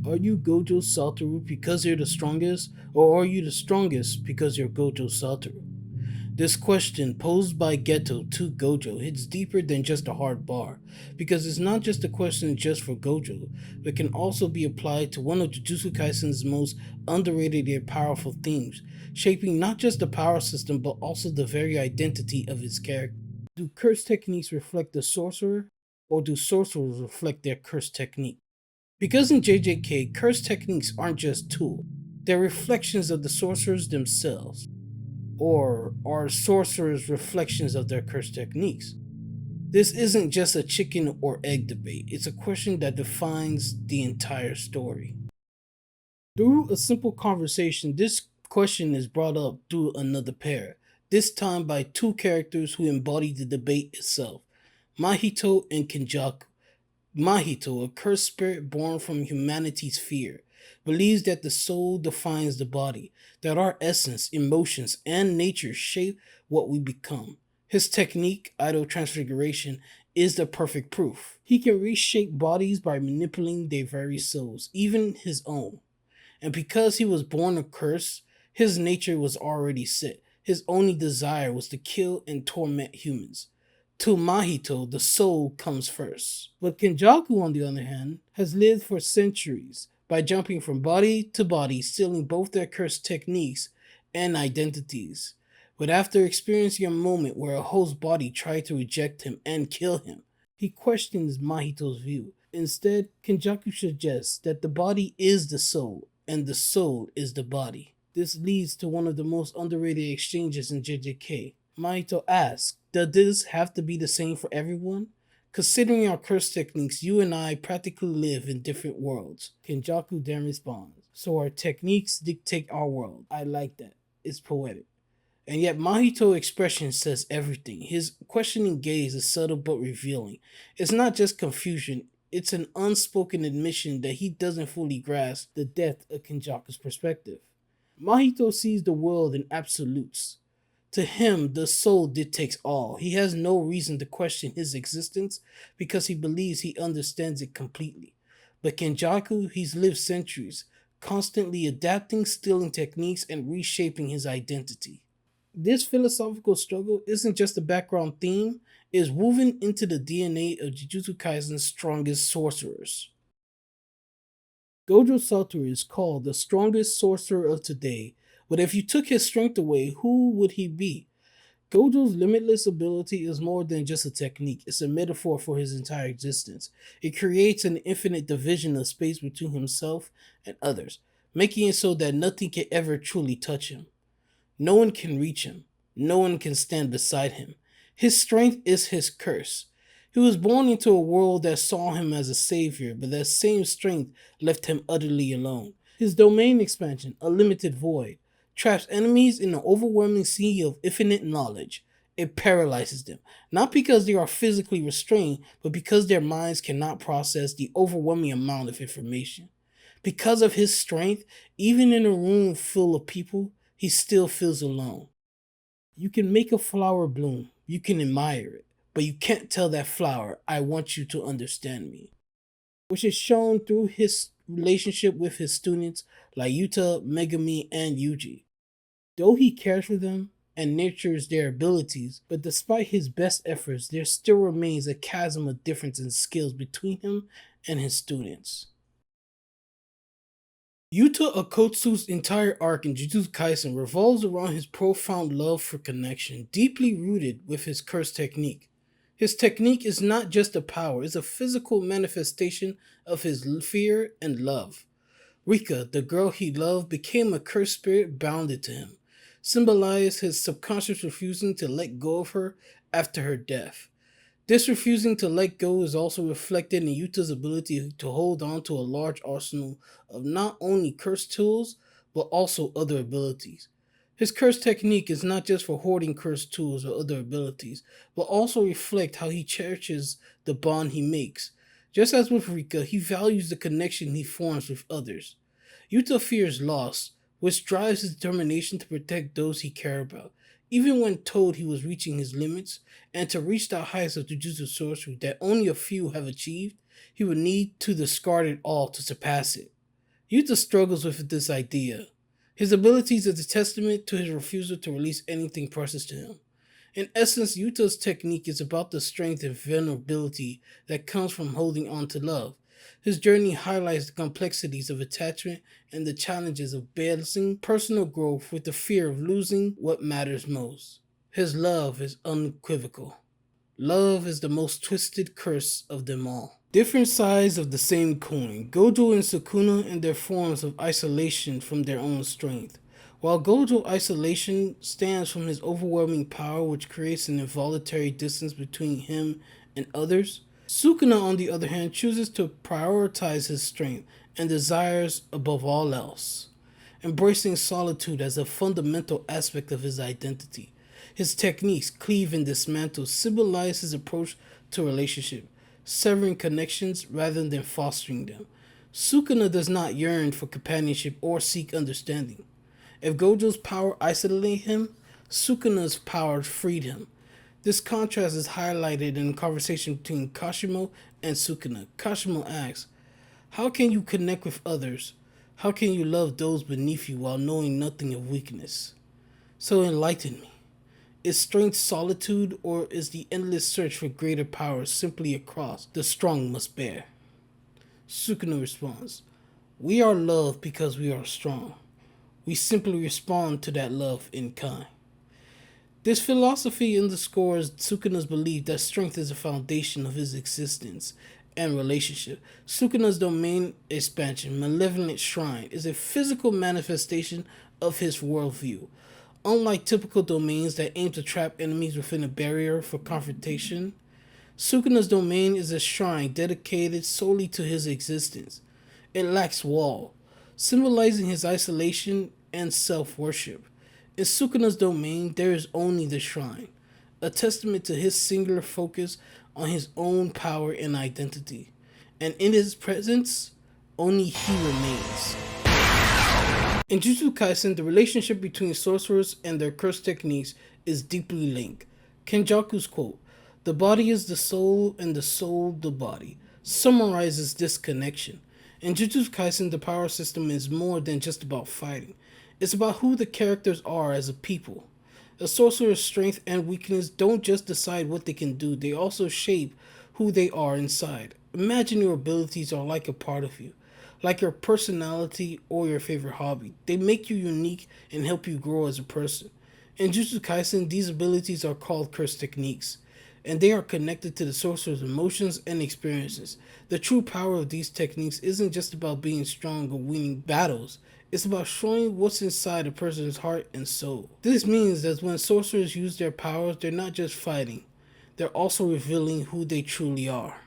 Are you Gojo Satoru because you're the strongest, or are you the strongest because you're Gojo Satoru? This question, posed by Geto to Gojo, hits deeper than just a hard bar, because it's not just a question just for Gojo, but can also be applied to one of Jujutsu Kaisen's most underrated yet powerful themes, shaping not just the power system but also the very identity of its character. Do curse techniques reflect the sorcerer, or do sorcerers reflect their curse technique? Because in JJK, curse techniques aren't just tools, they're reflections of the sorcerers themselves. Or are sorcerers reflections of their curse techniques? This isn't just a chicken or egg debate, it's a question that defines the entire story. Through a simple conversation, this question is brought up through another pair, this time by two characters who embody the debate itself, Mahito and Kenjaku. Mahito, a cursed spirit born from humanity's fear, believes that the soul defines the body, that our essence, emotions, and nature shape what we become. His technique, idol transfiguration, is the perfect proof. He can reshape bodies by manipulating their very souls, even his own. And because he was born a curse, his nature was already set. His only desire was to kill and torment humans. To Mahito, the soul comes first. But Kenjaku, on the other hand, has lived for centuries by jumping from body to body, stealing both their cursed techniques and identities. But after experiencing a moment where a host body tried to reject him and kill him, he questions Mahito's view. Instead, Kenjaku suggests that the body is the soul, and the soul is the body. This leads to one of the most underrated exchanges in JJK. Mahito asks, does this have to be the same for everyone? Considering our curse techniques, you and I practically live in different worlds. Kenjaku then responds, so our techniques dictate our world. I like that. It's poetic. And yet Mahito's expression says everything. His questioning gaze is subtle but revealing. It's not just confusion, it's an unspoken admission that he doesn't fully grasp the depth of Kenjaku's perspective. Mahito sees the world in absolutes. To him, the soul dictates all. He has no reason to question his existence because he believes he understands it completely. But Kenjaku, he's lived centuries, constantly adapting, stealing techniques, and reshaping his identity. This philosophical struggle isn't just a background theme, it is woven into the DNA of Jujutsu Kaisen's strongest sorcerers. Gojo Satoru is called the strongest sorcerer of today, but if you took his strength away, who would he be? Gojo's limitless ability is more than just a technique, it's a metaphor for his entire existence. It creates an infinite division of space between himself and others, making it so that nothing can ever truly touch him. No one can reach him, no one can stand beside him. His strength is his curse. He was born into a world that saw him as a savior, but that same strength left him utterly alone. His domain expansion, a limited void, traps enemies in an overwhelming sea of infinite knowledge. It paralyzes them, not because they are physically restrained, but because their minds cannot process the overwhelming amount of information. Because of his strength, even in a room full of people, he still feels alone. You can make a flower bloom, you can admire it, but you can't tell that flower, I want you to understand me. Which is shown through his relationship with his students like Yuta, Megami, and Yuji. Though he cares for them and nurtures their abilities, but despite his best efforts, there still remains a chasm of difference in skills between him and his students. Yuta Okkotsu's entire arc in Jujutsu Kaisen revolves around his profound love for connection, deeply rooted with his curse technique. His technique is not just a power, it's a physical manifestation of his fear and love. Rika, the girl he loved, became a cursed spirit bounded to him, symbolized his subconscious refusing to let go of her after her death. This refusing to let go is also reflected in Yuta's ability to hold on to a large arsenal of not only cursed tools, but also other abilities. His curse technique is not just for hoarding cursed tools or other abilities, but also reflect how he cherishes the bond he makes. Just as with Rika, he values the connection he forms with others. Yuta fears loss, which drives his determination to protect those he cares about, even when told he was reaching his limits, and to reach the heights of Jujutsu sorcery that only a few have achieved, he would need to discard it all to surpass it. Yuta struggles with this idea. His abilities is a testament to his refusal to release anything precious to him. In essence, Yuta's technique is about the strength and vulnerability that comes from holding on to love. His journey highlights the complexities of attachment and the challenges of balancing personal growth with the fear of losing what matters most. His love is unequivocal. Love is the most twisted curse of them all. Different sides of the same coin, Gojo and Sukuna in their forms of isolation from their own strength. While Gojo isolation stands from his overwhelming power which creates an involuntary distance between him and others, Sukuna on the other hand chooses to prioritize his strength and desires above all else, embracing solitude as a fundamental aspect of his identity. His techniques, cleave and dismantle, symbolize his approach to relationship, severing connections rather than fostering them. Sukuna does not yearn for companionship or seek understanding. If Gojo's power isolated him, Sukuna's power freed him. This contrast is highlighted in the conversation between Kashimo and Sukuna. Kashimo asks, "How can you connect with others? How can you love those beneath you while knowing nothing of weakness? So enlighten me. Is strength solitude, or is the endless search for greater power simply a cross the strong must bear?" Sukuna responds, "We are loved because we are strong. We simply respond to that love in kind." This philosophy underscores Sukuna's belief that strength is the foundation of his existence and relationship. Sukuna's domain expansion, Malevolent Shrine, is a physical manifestation of his worldview. Unlike typical domains that aim to trap enemies within a barrier for confrontation, Sukuna's domain is a shrine dedicated solely to his existence. It lacks wall, symbolizing his isolation and self-worship. In Sukuna's domain, there is only the shrine, a testament to his singular focus on his own power and identity. And in his presence, only he remains. In Jujutsu Kaisen, the relationship between sorcerers and their curse techniques is deeply linked. Kenjaku's quote, "The body is the soul and the soul the body," summarizes this connection. In Jujutsu Kaisen, the power system is more than just about fighting. It's about who the characters are as a people. A sorcerer's strength and weakness don't just decide what they can do, they also shape who they are inside. Imagine your abilities are like a part of you, like your personality or your favorite hobby. They make you unique and help you grow as a person. In Jujutsu Kaisen, these abilities are called curse techniques, and they are connected to the sorcerer's emotions and experiences. The true power of these techniques isn't just about being strong or winning battles. It's about showing what's inside a person's heart and soul. This means that when sorcerers use their powers, they're not just fighting. They're also revealing who they truly are.